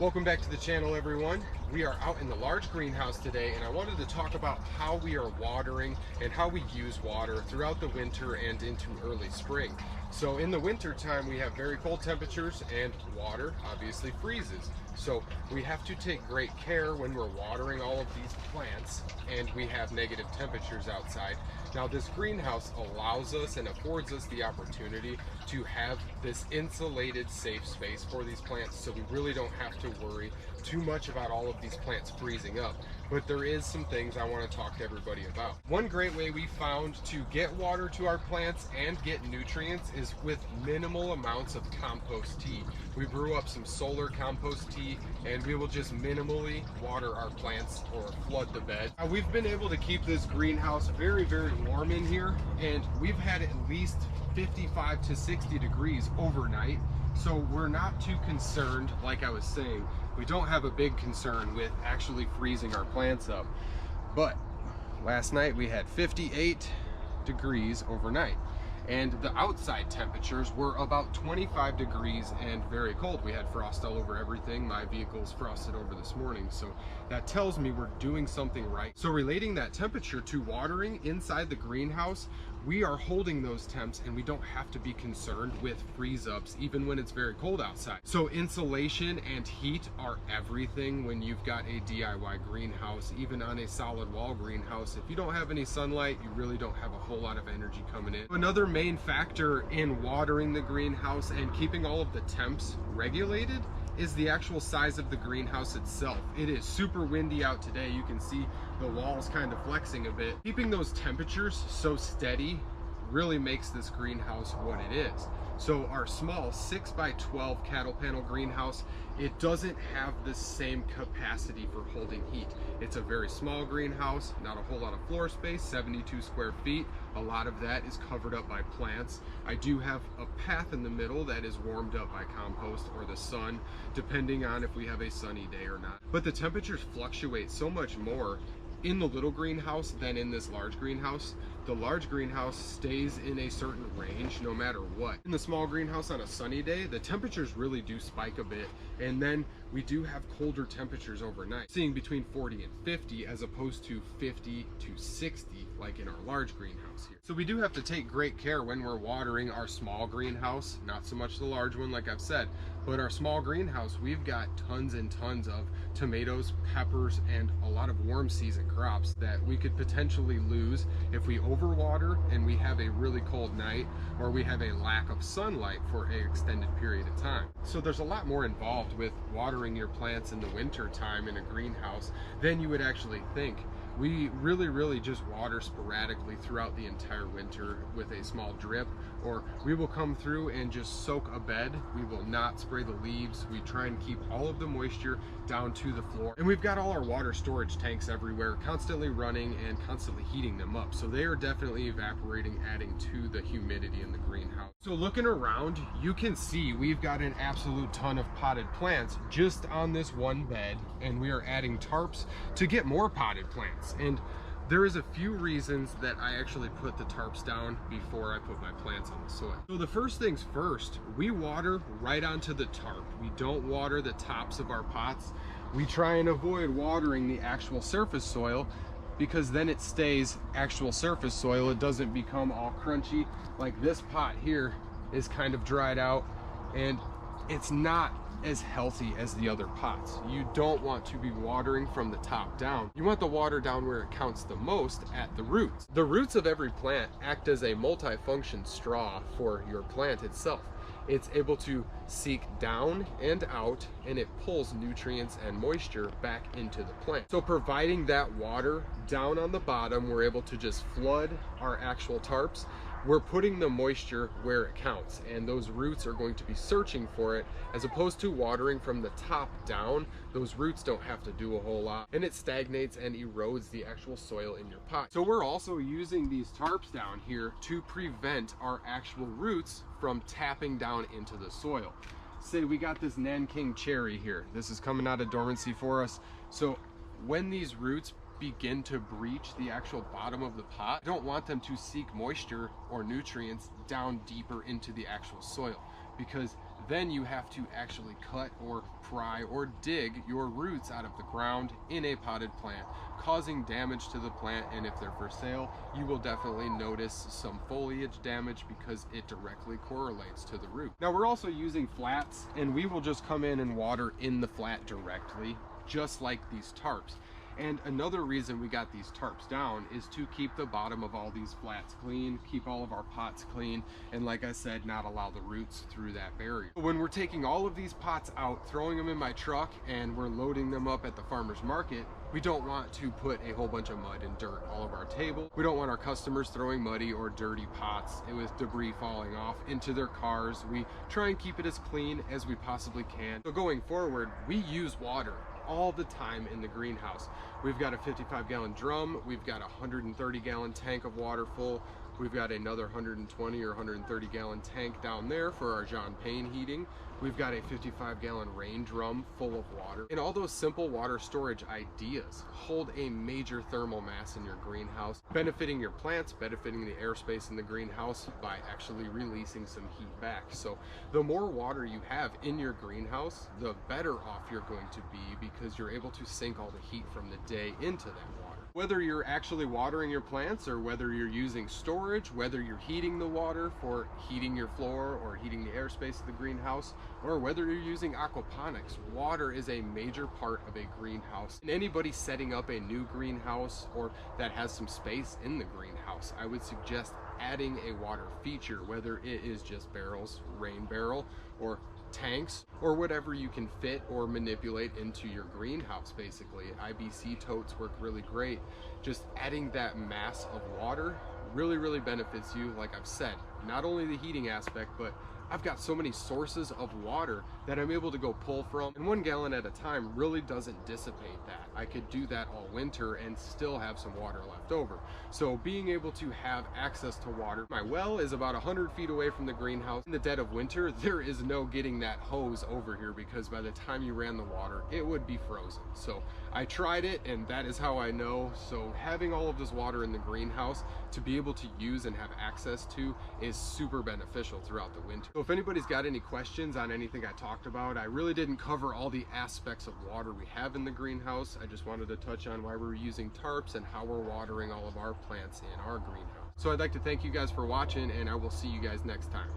Welcome back to the channel, everyone. We are out in the large greenhouse today, and I wanted to talk about how we are watering and how we use water throughout the winter and into early spring. So in the winter time, we have very cold temperatures and water obviously freezes. So we have to take great care when we're watering all of these plants and we have negative temperatures outside. Now this greenhouse allows us and affords us the opportunity to have this insulated safe space for these plants, so we really don't have to worry too much about all of these plants freezing up. But there is some things I want to talk to everybody about. One great way we found to get water to our plants and get nutrients is with minimal amounts of compost tea. We brew up some solar compost tea and we will just minimally water our plants or flood the bed. We've been able to keep this greenhouse very warm in here, and we've had at least 55 to 60 degrees overnight. So we're not too concerned. Like I was saying, we don't have a big concern with actually freezing our plants up. But last night we had 58 degrees overnight, and the outside temperatures were about 25 degrees and very cold. We had frost all over everything. My vehicle's frosted over this morning, so that tells me we're doing something right. So relating that temperature to watering inside the greenhouse, we are holding those temps and we don't have to be concerned with freeze ups even when it's very cold outside. So insulation and heat are everything when you've got a DIY greenhouse. Even on a solid wall greenhouse, if you don't have any sunlight, you really don't have a whole lot of energy coming in. Another main factor in watering the greenhouse and keeping all of the temps regulated is the actual size of the greenhouse itself. It is super windy out today. You can see the walls kind of flexing a bit. Keeping those temperatures so steady really makes this greenhouse what it is. So our small 6x12 cattle panel greenhouse, it doesn't have the same capacity for holding heat. It's a very small greenhouse, not a whole lot of floor space, 72 square feet. A lot of that is covered up by plants. I do have a path in the middle that is warmed up by compost or the sun, depending on if we have a sunny day or not. But the temperatures fluctuate so much more in the little greenhouse than in this large greenhouse. The large greenhouse stays in a certain range no matter what. In the small greenhouse on a sunny day, the temperatures really do spike a bit, and then we do have colder temperatures overnight, seeing between 40 and 50 as opposed to 50 to 60 like in our large greenhouse here. So we do have to take great care when we're watering our small greenhouse, not so much the large one like I've said, but our small greenhouse, we've got tons and tons of tomatoes, peppers, and a lot of warm season crops that we could potentially lose if we overwater and we have a really cold night, or we have a lack of sunlight for an extended period of time. So there's a lot more involved with watering your plants in the winter time in a greenhouse than you would actually think. We really just water sporadically throughout the entire winter with a small drip, or we will come through and just soak a bed. We will not spray the leaves. We try and keep all of the moisture down to the floor. And we've got all our water storage tanks everywhere, constantly running and constantly heating them up. So they are definitely evaporating, adding to the humidity in the greenhouse. So looking around, you can see we've got an absolute ton of potted plants just on this one bed, and we are adding tarps to get more potted plants. And there is a few reasons that I actually put the tarps down before I put my plants on the soil. So the first things first, we water right onto the tarp. We don't water the tops of our pots. We try and avoid watering the actual surface soil, because then it stays actual surface soil. It doesn't become all crunchy. Like this pot here is kind of dried out and it's not as healthy as the other pots. You don't want to be watering from the top down. You want the water down where it counts the most, at the roots. The roots of every plant act as a multifunction straw for your plant itself. It's able to seek down and out, and it pulls nutrients and moisture back into the plant. So providing that water down on the bottom, we're able to just flood our actual tarps. We're putting the moisture where it counts, and those roots are going to be searching for it, as opposed to watering from the top down. Those roots don't have to do a whole lot, and it stagnates and erodes the actual soil in your pot. So we're also using these tarps down here to prevent our actual roots from tapping down into the soil. Say we got this Nanking cherry here. This is coming out of dormancy for us. So when these roots begin to breach the actual bottom of the pot, I don't want them to seek moisture or nutrients down deeper into the actual soil, because Then you have to actually cut or pry or dig your roots out of the ground in a potted plant, causing damage to the plant. And if they're for sale, you will definitely notice some foliage damage because it directly correlates to the root. Now we're also using flats, and we will just come in and water in the flat directly, just like these tarps. And another reason we got these tarps down is to keep the bottom of all these flats clean, keep all of our pots clean, and like I said, not allow the roots through that barrier. When we're taking all of these pots out, throwing them in my truck, and we're loading them up at the farmer's market, we don't want to put a whole bunch of mud and dirt all over our table. We don't want our customers throwing muddy or dirty pots with debris falling off into their cars. We try and keep it as clean as we possibly can. So going forward, we use water all the time in the greenhouse. We've got a 55-gallon drum, we've got a 130-gallon tank of water full, we've got another 120 or 130-gallon tank down there for our John Payne heating. We've got a 55-gallon rain drum full of water. And all those simple water storage ideas hold a major thermal mass in your greenhouse, benefiting your plants, benefiting the airspace in the greenhouse by actually releasing some heat back. So the more water you have in your greenhouse, the better off you're going to be, because you're able to sink all the heat from the day into that water. Whether you're actually watering your plants, or whether you're using storage, whether you're heating the water for heating your floor or heating the airspace of the greenhouse, or whether you're using aquaponics, water is a major part of a greenhouse. And anybody setting up a new greenhouse or that has some space in the greenhouse, I would suggest adding a water feature, whether it is just barrels, rain barrel, or tanks, or whatever you can fit or manipulate into your greenhouse. Basically, IBC totes work really great. Just adding that mass of water really benefits you. Like I've said, not only the heating aspect, but I've got so many sources of water that I'm able to go pull from, and 1 gallon at a time really doesn't dissipate that. I could do that all winter and still have some water left over. So being able to have access to water. My well is about 100 feet away from the greenhouse. In the dead of winter, there is no getting that hose over here, because by the time you ran the water, it would be frozen. So I tried it, and that is how I know. So having all of this water in the greenhouse to be able to use and have access to is super beneficial throughout the winter. So if anybody's got any questions on anything I talked about, I really didn't cover all the aspects of water we have in the greenhouse. I just wanted to touch on why we're using tarps and how we're watering all of our plants in our greenhouse. So I'd like to thank you guys for watching, and I will see you guys next time.